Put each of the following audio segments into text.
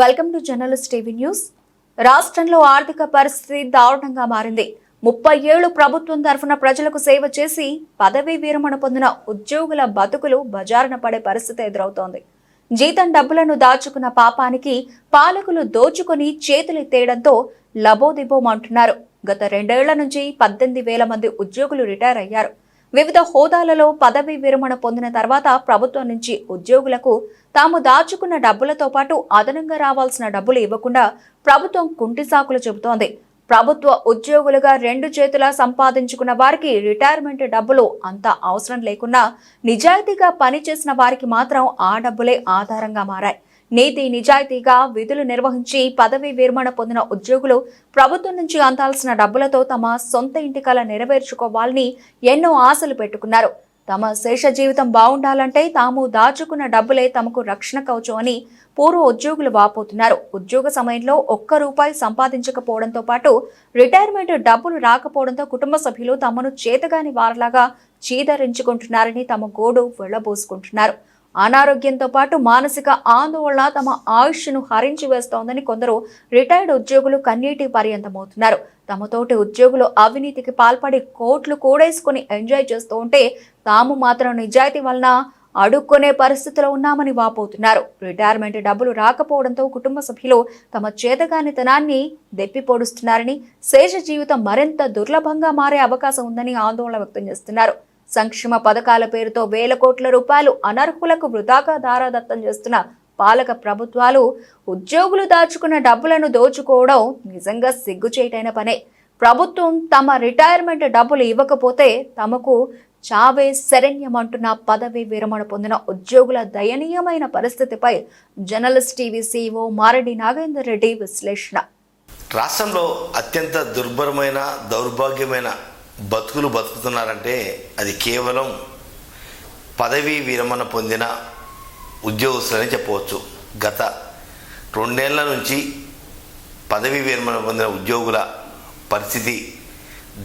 Welcome to journalist TV news. రాష్ట్రంలో ఆర్థిక పరిస్థితి దారుణంగా మారింది. 30 ఏళ్లు ప్రభుత్వం తరఫున ప్రజలకు సేవ చేసి పదవీ విరమణ పొందిన ఉద్యోగుల బతుకులు బజారున పడే పరిస్థితి ఎదురవుతోంది. జీతం డబ్బులను దాచుకున్న పాపానికి పాలకులు దోచుకుని చేతులెత్తేయడంతో లబోదిబోమంటున్నారు. గత 2 ఏళ్ల నుంచి 18,000 మంది ఉద్యోగులు రిటైర్ అయ్యారు. వివిధ హోదాలలో పదవీ విరమణ పొందిన తర్వాత ప్రభుత్వం నుంచి ఉద్యోగులకు తాము దాచుకున్న డబ్బులతో పాటు అదనంగా రావాల్సిన డబ్బులు ఇవ్వకుండా ప్రభుత్వం కుంటి సాకులు చెబుతోంది. ప్రభుత్వ ఉద్యోగులుగా 2 చేతులా సంపాదించుకున్న వారికి రిటైర్మెంట్ డబ్బులు అంత అవసరం లేకున్నా నిజాయితీగా పనిచేసిన వారికి మాత్రం ఆ డబ్బులే ఆధారంగా మారాయి. నీతి నిజాయితీగా విధులు నిర్వహించి పదవీ విరమణ పొందిన ఉద్యోగులు ప్రభుత్వం నుంచి అందాల్సిన డబ్బులతో తమ సొంత ఇంటి కల నెరవేర్చుకోవాలని ఎన్నో ఆశలు పెట్టుకున్నారు. తమ శేష జీవితం బాగుండాలంటే తాము దాచుకున్న డబ్బులే తమకు రక్షణ కవచం అని పూర్వ ఉద్యోగులు వాపోతున్నారు. ఉద్యోగ సమయంలో ₹1 సంపాదించకపోవడంతో పాటు రిటైర్మెంట్ డబ్బులు రాకపోవడంతో కుటుంబ సభ్యులు తమను చేతగాని వారలాగా చీదరించుకుంటున్నారని తమ గోడు వెళ్లబోసుకుంటున్నారు. అనారోగ్యంతో పాటు మానసిక ఆందోళన తమ ఆయుష్ను హరించి వేస్తోందని కొందరు రిటైర్డ్ ఉద్యోగులు కన్నీటి పర్యంతమవుతున్నారు. తమతోటి ఉద్యోగులు అవినీతికి పాల్పడి కోట్లు కూడేసుకుని ఎంజాయ్ చేస్తూ ఉంటే తాము మాత్రం నిజాయితీ వలన అడుక్కునే పరిస్థితిలో ఉన్నామని వాపోతున్నారు. రిటైర్మెంట్ డబ్బులు రాకపోవడంతో కుటుంబ సభ్యులు తమ చేతగానితనాన్ని దెప్పి పొడుస్తున్నారని, శేష జీవితం మరింత దుర్లభంగా మారే అవకాశం ఉందని ఆందోళన వ్యక్తం చేస్తున్నారు. సంక్షేమ పథకాల పేరుతో వేల కోట్ల రూపాయలు అనర్హులకు వృధాగా దారాదత్తం చేస్తున్న పాలక ప్రభుత్వాలు ఉద్యోగులు దాచుకున్న డబ్బులను దోచుకోవడం నిజంగా సిగ్గుచేటైన పనే. ప్రభుత్వం తమ రిటైర్మెంట్ డబ్బులు ఇవ్వకపోతే తమకు చావే శరణ్యమంటున్న పదవీ విరమణ పొందిన ఉద్యోగుల దయనీయమైన పరిస్థితిపై journalist TV CEO Mareddy Nagender Reddy విశ్లేషణ. రాష్ట్రంలో అత్యంత దుర్భరమైన దౌర్భాగ్యమైన బతుకులు బతుకుతున్నారంటే అది కేవలం పదవీ విరమణ పొందిన ఉద్యోగస్తులని చెప్పవచ్చు. గత 2 ఏళ్ల నుంచి పదవీ విరమణ పొందిన ఉద్యోగుల పరిస్థితి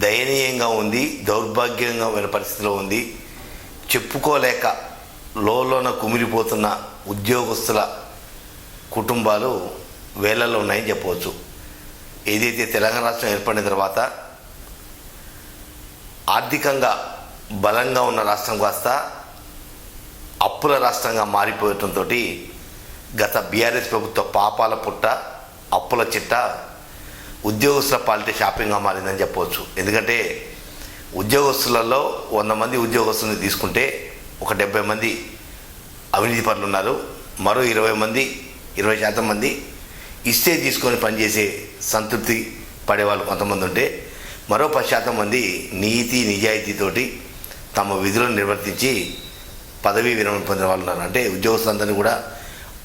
దయనీయంగా ఉంది, దౌర్భాగ్యంగా ఉన్న పరిస్థితిలో ఉంది. చెప్పుకోలేక లోన కుమిలిపోతున్న ఉద్యోగస్తుల కుటుంబాలు వేలల్లో ఉన్నాయని చెప్పవచ్చు. ఏదైతే తెలంగాణ రాష్ట్రం ఏర్పడిన తర్వాత ఆర్థికంగా బలంగా ఉన్న రాష్ట్రం కాస్త అప్పుల రాష్ట్రంగా మారిపోవడంతో గత బీఆర్ఎస్ ప్రభుత్వ పాపాల పుట్ట, అప్పుల చిట్ట ఉద్యోగస్తుల పాలిటీ షాపింగ్గా మారిందని చెప్పవచ్చు. ఎందుకంటే ఉద్యోగస్తులలో 100 మంది ఉద్యోగస్తుల్ని తీసుకుంటే ఒక 70 మంది అవినీతి పరులు ఉన్నారు. మరో 20% మంది ఇస్తే తీసుకొని పనిచేసే సంతృప్తి పడేవాళ్ళు కొంతమంది ఉంటే, మరో 10% మంది నీతి నిజాయితీతోటి తమ విధులను నిర్వర్తించి పదవీ విరమణ పొందిన వాళ్ళు ఉన్నారు. అంటే ఉద్యోగస్తులందరినీ కూడా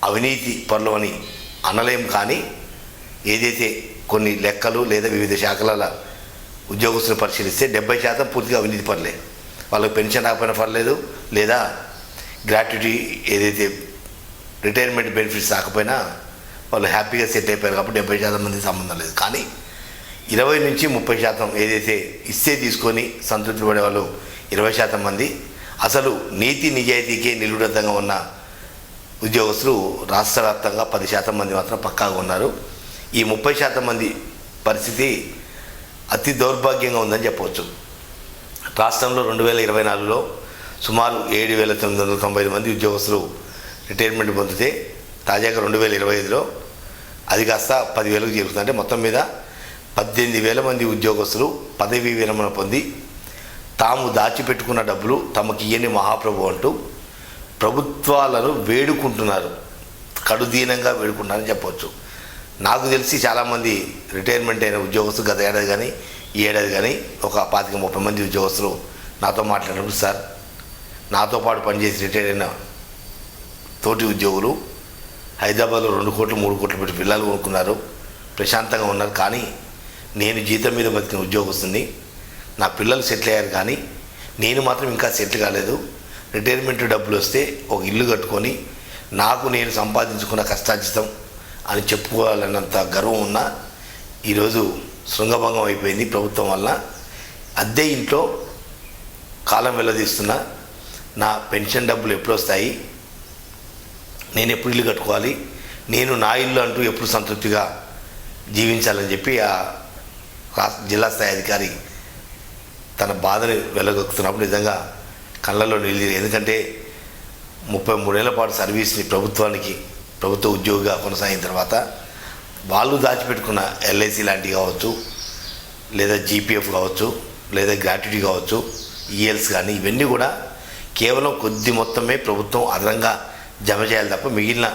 అవినీతి పరులు అని అనలేం. కానీ ఏదైతే కొన్ని లెక్కలు లేదా వివిధ శాఖల ఉద్యోగస్తులు పరిశీలిస్తే 70% పూర్తిగా అవినీతి పర్లే. వాళ్ళకి పెన్షన్ రాకపోయినా పర్లేదు, లేదా గ్రాట్యుటీ ఏదైతే రిటైర్మెంట్ బెనిఫిట్స్ రాకపోయినా వాళ్ళు హ్యాపీగా సెట్ అయిపోయారు కాబట్టి 70% మందికి సంబంధం లేదు. కానీ 20-30% ఏదైతే ఇస్తే తీసుకొని సంతృప్తి పడే వాళ్ళు 20% మంది, అసలు నీతి నిజాయితీకే నిలుడతంగా ఉన్న ఉద్యోగస్తులు రాష్ట్ర వ్యాప్తంగా 10% మంది మాత్రం పక్కాగా ఉన్నారు. ఈ 30% మంది పరిస్థితి అతి దౌర్భాగ్యంగా ఉందని చెప్పవచ్చు. రాష్ట్రంలో 2024లో సుమారు 7,995 మంది ఉద్యోగస్తులు రిటైర్మెంట్ పొందితే తాజాగా 2025లో అది కాస్త 10,000కు చేరుతుంది. అంటే మొత్తం మీద 18,000 మంది ఉద్యోగస్తులు పదవీ విరమణ పొంది తాము దాచిపెట్టుకున్న డబ్బులు తమకి ఇయ్యని మహాప్రభు అంటూ ప్రభుత్వాలను వేడుకుంటున్నారు, కడుదీనంగా వేడుకుంటున్నారని చెప్పవచ్చు. నాకు తెలిసి చాలామంది రిటైర్మెంట్ అయిన ఉద్యోగస్తులు గత ఏడాది కానీ ఈ ఏడాది కానీ ఒక 25-30 మంది ఉద్యోగస్తులు నాతో మాట్లాడినప్పుడు, సార్ నాతో పాటు పనిచేసి రిటైర్ అయిన తోటి ఉద్యోగులు హైదరాబాద్లో 2 కోట్లు 3 కోట్లు పెట్టి పిల్లలు కొనుక్కున్నారు, ప్రశాంతంగా ఉన్నారు. కానీ నేను జీతం మీద బతికిన ఉద్యోగస్తుని, నా పిల్లలు సెటిల్ అయ్యారు కానీ నేను మాత్రం ఇంకా సెటిల్ కాలేదు. రిటైర్మెంట్ డబ్బులు వస్తే ఒక ఇల్లు కట్టుకొని నాకు నేను సంపాదించుకున్న కష్టార్జితం అని చెప్పుకోవాలన్నంత గర్వం ఉన్న ఈరోజు శృంగభంగం అయిపోయింది ప్రభుత్వం వల్ల. అద్దె ఇంట్లో కాలం వెల్లదీస్తున్నా, నా పెన్షన్ డబ్బులు ఎప్పుడు వస్తాయి, నేను ఎప్పుడు ఇల్లు కట్టుకోవాలి, నేను నా ఇల్లు అంటూ ఎప్పుడు సంతృప్తిగా జీవించాలని చెప్పి ఆ జిల్లా స్థాయి అధికారి తన బాధని వెళ్ళగొక్కుతున్నప్పుడు నిజంగా కళ్ళల్లో నీళ్ళు. ఎందుకంటే 33 ఏళ్ల పాటు సర్వీస్ని ప్రభుత్వ ఉద్యోగిగా కొనసాగిన తర్వాత వాళ్ళు దాచిపెట్టుకున్న ఎల్ఐసి లాంటివి కావచ్చు, లేదా జీపీఎఫ్ కావచ్చు, లేదా గ్రాట్యుటీ కావచ్చు, ఈఎల్స్ కానీ ఇవన్నీ కూడా కేవలం కొద్ది మొత్తమే ప్రభుత్వం అదనంగా జమ చేయాలి తప్ప మిగిలిన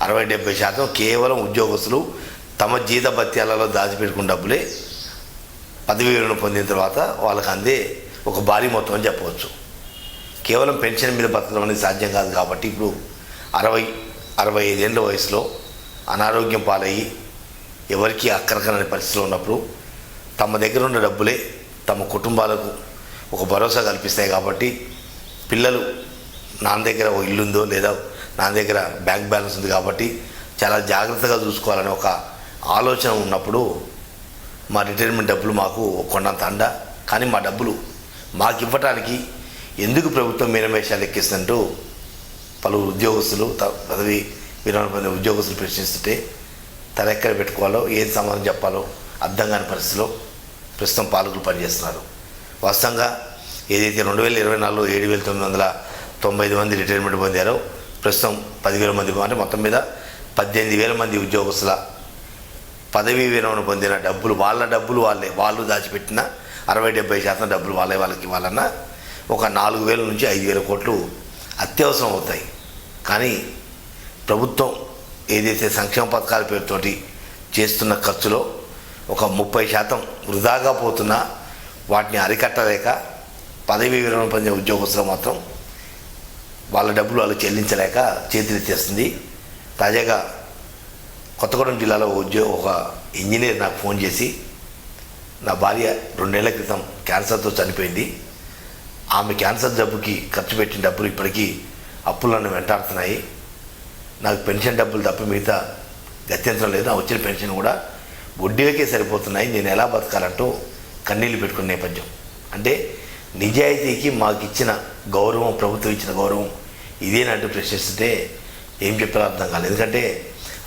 60-70% కేవలం ఉద్యోగస్తులు తమ జీత భత్యాలలో దాచిపెట్టుకున్న డబ్బులే పదవీ విరమణ పొందిన తర్వాత వాళ్ళకి అందే ఒక భారీ మొత్తం అని చెప్పవచ్చు. కేవలం పెన్షన్ మీద బతకడం అనేది సాధ్యం కాదు. కాబట్టి ఇప్పుడు 60-65 ఏళ్ళ వయసులో అనారోగ్యం పాలయ్యి ఎవరికి అక్కరకనని పరిస్థితిలో ఉన్నప్పుడు తమ దగ్గర ఉన్న డబ్బులే తమ కుటుంబాలకు ఒక భరోసా కల్పిస్తాయి. కాబట్టి పిల్లలు నాన్న దగ్గర ఒక ఇల్లు ఉందో లేదా నాన్న దగ్గర బ్యాంక్ బ్యాలెన్స్ ఉంది కాబట్టి చాలా జాగ్రత్తగా చూసుకోవాలని ఒక ఆలోచన ఉన్నప్పుడు మా రిటైర్మెంట్ డబ్బులు మాకు కొండంత అండ, కానీ మా డబ్బులు మాకు ఇవ్వటానికి ఎందుకు ప్రభుత్వం మీనమేషాలు ఎక్కిస్తుందంటూ పలువురు ఉద్యోగస్తులు పదవి విరమణ పొందిన ఉద్యోగస్తులు ప్రశ్నిస్తుంటే తలెక్కడ పెట్టుకోవాలో ఏం సమాధానం చెప్పాలో అర్థం కాని పరిస్థితిలో ప్రస్తుతం పాలకులు పనిచేస్తున్నారు. వాస్తవంగా ఏదైతే 2024లో 7,995 మంది రిటైర్మెంట్ పొందారో ప్రస్తుతం 10,000 మంది, అంటే మొత్తం మీద 18,000 మంది ఉద్యోగస్తుల పదవీ విరమణ పొందిన డబ్బులు వాళ్ళ డబ్బులు వాళ్ళు దాచిపెట్టిన 60-70% డబ్బులు వాళ్ళకి ఇవ్వాలన్నా ఒక 4,000 నుంచి 5,000 కోట్లు అత్యవసరం అవుతాయి. కానీ ప్రభుత్వం ఏదైతే సంక్షేమ పథకాల పేరుతోటి చేస్తున్న ఖర్చులో ఒక 30% వృధాగా పోతున్నా వాటిని అరికట్టలేక పదవీ విరమణ పొందిన ఉద్యోగస్తులు మాత్రం వాళ్ళ డబ్బులు వాళ్ళు చెల్లించలేక చేతులెత్తేస్తుంది. తాజాగా కొత్తగూడెం జిల్లాలో ఒక ఇంజనీర్ నాకు ఫోన్ చేసి, నా భార్య 2 నెలల క్రితం క్యాన్సర్తో చనిపోయింది, ఆమె క్యాన్సర్ జబ్బుకి ఖర్చు పెట్టిన డబ్బులు ఇప్పటికీ అప్పులు నన్ను వెంటాడుతున్నాయి, నాకు పెన్షన్ డబ్బులు తప్ప మిగతా గత్యంతరం లేదు, నా వచ్చిన పెన్షన్ కూడా వడ్డీలకే సరిపోతున్నాయి, నేను ఎలా బతకాలంటూ కన్నీళ్ళు పెట్టుకునే నేపథ్యం. అంటే నిజాయితీకి మాకు ఇచ్చిన గౌరవం, ప్రభుత్వం ఇచ్చిన గౌరవం ఇదేనంటూ ప్రశ్నిస్తుంటే ఏం చెప్పాలో అర్థం కాలేదు. ఎందుకంటే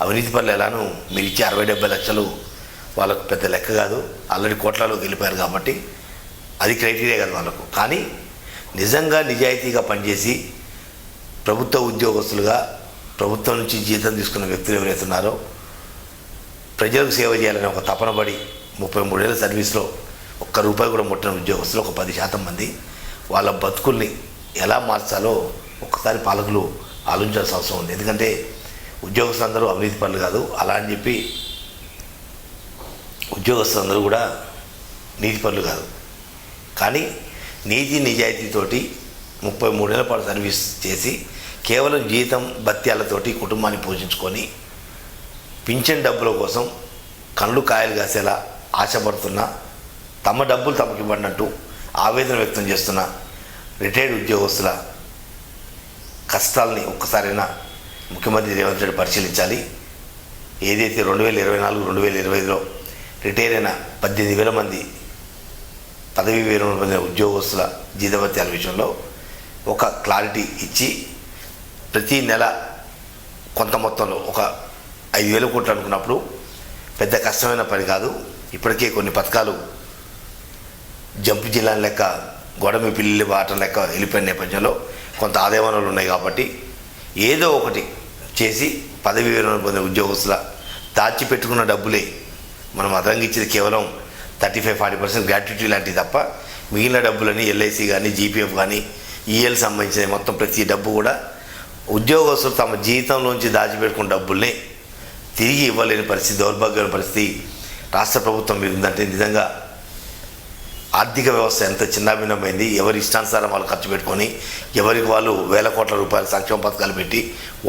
అవినీతి పనులు ఎలానూ మీరు ఇచ్చే 60-70 లక్షలు వాళ్ళకు పెద్ద లెక్క కాదు, ఆల్రెడీ కోట్లలోకి వెళ్ళిపోయారు కాబట్టి అది క్రైటీరియా కాదు వాళ్ళకు. కానీ నిజంగా నిజాయితీగా పనిచేసి ప్రభుత్వ ఉద్యోగస్తులుగా ప్రభుత్వం నుంచి జీతం తీసుకున్న వ్యక్తులు ఎవరైతే ఉన్నారో ప్రజలకు సేవ చేయాలని ఒక తపన పడి 33 ఏళ్ళ సర్వీస్లో ₹1 కూడా ముట్టిన ఉద్యోగస్తులు ఒక 10% మంది వాళ్ళ బతుకుల్ని ఎలా మార్చాలో ఒక్కసారి పాలకులు ఆలోచించాల్సిన అవసరం ఉంది. ఎందుకంటే ఉద్యోగస్తులందరూ అవినీతి పనులు కాదు, అలా అని చెప్పి ఉద్యోగస్తులందరూ కూడా నీతి పనులు కాదు. కానీ నీతి నిజాయితీతోటి 33 ఏళ్ల పాటు సర్వీస్ చేసి కేవలం జీతం భత్యాలతోటి కుటుంబాన్ని పోషించుకొని పింఛన్ డబ్బుల కోసం కళ్ళు కాయలు కాసేలా ఆశపడుతున్నా, తమ డబ్బులు తమకు ఇవ్వనట్టు ఆవేదన వ్యక్తం చేస్తున్న రిటైర్డ్ ఉద్యోగస్తుల కష్టాలని ఒక్కసారైనా ముఖ్యమంత్రి రేవంత్ రెడ్డి పరిశీలించాలి. ఏదైతే 2024-2025లో రిటైర్ అయిన 18,000 మంది పదవీ విరమణ పొందిన ఉద్యోగస్తుల జీతభత్యాల విషయంలో ఒక క్లారిటీ ఇచ్చి ప్రతి నెల కొంత మొత్తంలో ఒక 5,000 కోట్లు అనుకున్నప్పుడు పెద్ద కష్టమైన పని కాదు. ఇప్పటికే కొన్ని పథకాలు జంపు జిల్లా లెక్క గొడమి పిల్లి బాటం లెక్క వెళ్ళిపోయిన నేపథ్యంలో కొంత ఆదాయ వనరులు ఉన్నాయి కాబట్టి ఏదో ఒకటి చేసి పదవీ విరమణ పొందిన ఉద్యోగస్తుల దాచిపెట్టుకున్న డబ్బులే మనం అదనంగా ఇచ్చేది కేవలం 35-40% గ్రాట్యుటీ లాంటివి తప్ప మిగిలిన డబ్బులని ఎల్ఐసి కానీ జీపీఎఫ్ కానీ ఈఎల్ సంబంధించిన మొత్తం ప్రతి డబ్బు కూడా ఉద్యోగస్తులు తమ జీతంలోంచి దాచిపెట్టుకున్న డబ్బుల్ని తిరిగి ఇవ్వలేని పరిస్థితి, దౌర్భాగ్యమైన పరిస్థితి రాష్ట్ర ప్రభుత్వం మీద ఉందంటే నిజంగా ఆర్థిక వ్యవస్థ ఎంత చిన్నాభిన్నమైంది. ఎవరి ఇష్టానుసారం వాళ్ళు ఖర్చు పెట్టుకొని ఎవరికి వాళ్ళు వేల కోట్ల రూపాయల సంక్షేమ పథకాలు పెట్టి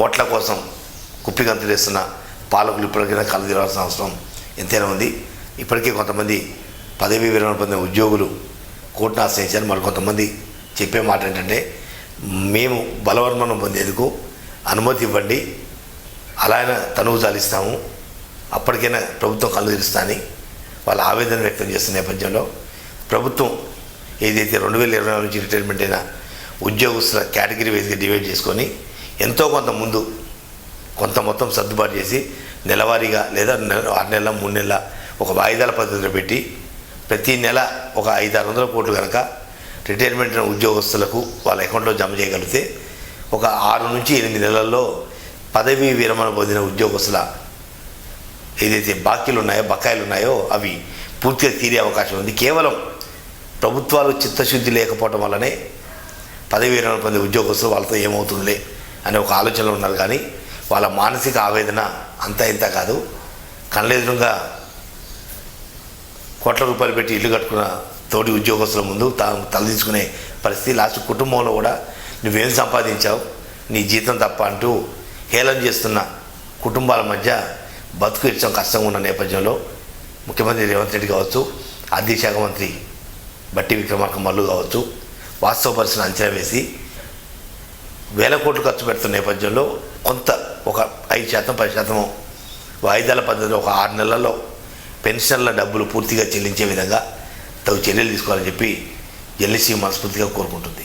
ఓట్ల కోసం కుప్పిగంతులేస్తున్న పాలకులు ఇప్పటికైనా కళ్ళు తెరవాల్సిన అవసరం ఎంతైనా ఉంది. ఇప్పటికే కొంతమంది పదవీ విరమణ పొందిన ఉద్యోగులు కోర్టును ఆశ్రయించారు. మరి కొంతమంది చెప్పే మాట ఏంటంటే, మేము బలవర్మణం పొందేందుకు అనుమతి ఇవ్వండి, అలా అయినా తనువు చాలిస్తాము, అప్పటికైనా ప్రభుత్వం కళ్ళు తెరుస్తా అని వాళ్ళ ఆవేదన వ్యక్తం చేస్తున్న నేపథ్యంలో ప్రభుత్వం ఏదైతే 2024 నుంచి రిటైర్మెంట్ అయిన ఉద్యోగస్తుల కేటగిరీ వైజ్గా డివైడ్ చేసుకొని ఎంతో కొంత ముందు కొంత మొత్తం సర్దుబాటు చేసి నెలవారీగా లేదా 6 నెలల 3 నెలల ఒక వాయిదాల పద్ధతిలో పెట్టి ప్రతి నెల ఒక 500-600 కోట్లు కనుక రిటైర్మెంట్ అయిన ఉద్యోగస్తులకు వాళ్ళ అకౌంట్లో జమ చేయగలిగితే ఒక 6 నుంచి 8 నెలల్లో పదవీ విరమణ పొందిన ఉద్యోగస్తుల ఏదైతే బకాయిలు ఉన్నాయో అవి పూర్తిగా తీరే అవకాశం ఉంది. కేవలం ప్రభుత్వాలు చిత్తశుద్ధి లేకపోవడం వల్లనే పదవీ విరమణ పొందే ఉద్యోగస్తులు వాళ్ళతో ఏమవుతుందిలే అనే ఒక ఆలోచనలో ఉన్నారు. కానీ వాళ్ళ మానసిక ఆవేదన అంతా ఇంత కాదు. కళ్ళెదురుగా కోట్ల రూపాయలు పెట్టి ఇల్లు కట్టుకున్న తోటి ఉద్యోగస్తుల ముందు తలదించుకునే పరిస్థితి. లాస్ట్ కుటుంబంలో కూడా నువ్వేం సంపాదించావు, నీ జీతం తప్ప అంటూ హేళన చేస్తున్న కుటుంబాల మధ్య బతుకు ఇచ్చడం కష్టంగా ఉన్న నేపథ్యంలో ముఖ్యమంత్రి రేవంత్ రెడ్డి కావచ్చు, ఆర్థిక శాఖ మంత్రి బట్టి విక్రమార్క మల్లు కావచ్చు, వాస్తవ పరిస్థితిని అంచనా వేసి వేల కోట్లు ఖర్చు పెడుతున్న నేపథ్యంలో కొంత ఒక 5%-10% వాయిదాల పద్ధతిలో ఒక 6 నెలల్లో పెన్షన్ల డబ్బులు పూర్తిగా చెల్లించే విధంగా తగు చర్యలు తీసుకోవాలని చెప్పి ఎల్ఐసి మనస్ఫూర్తిగా కోరుకుంటుంది.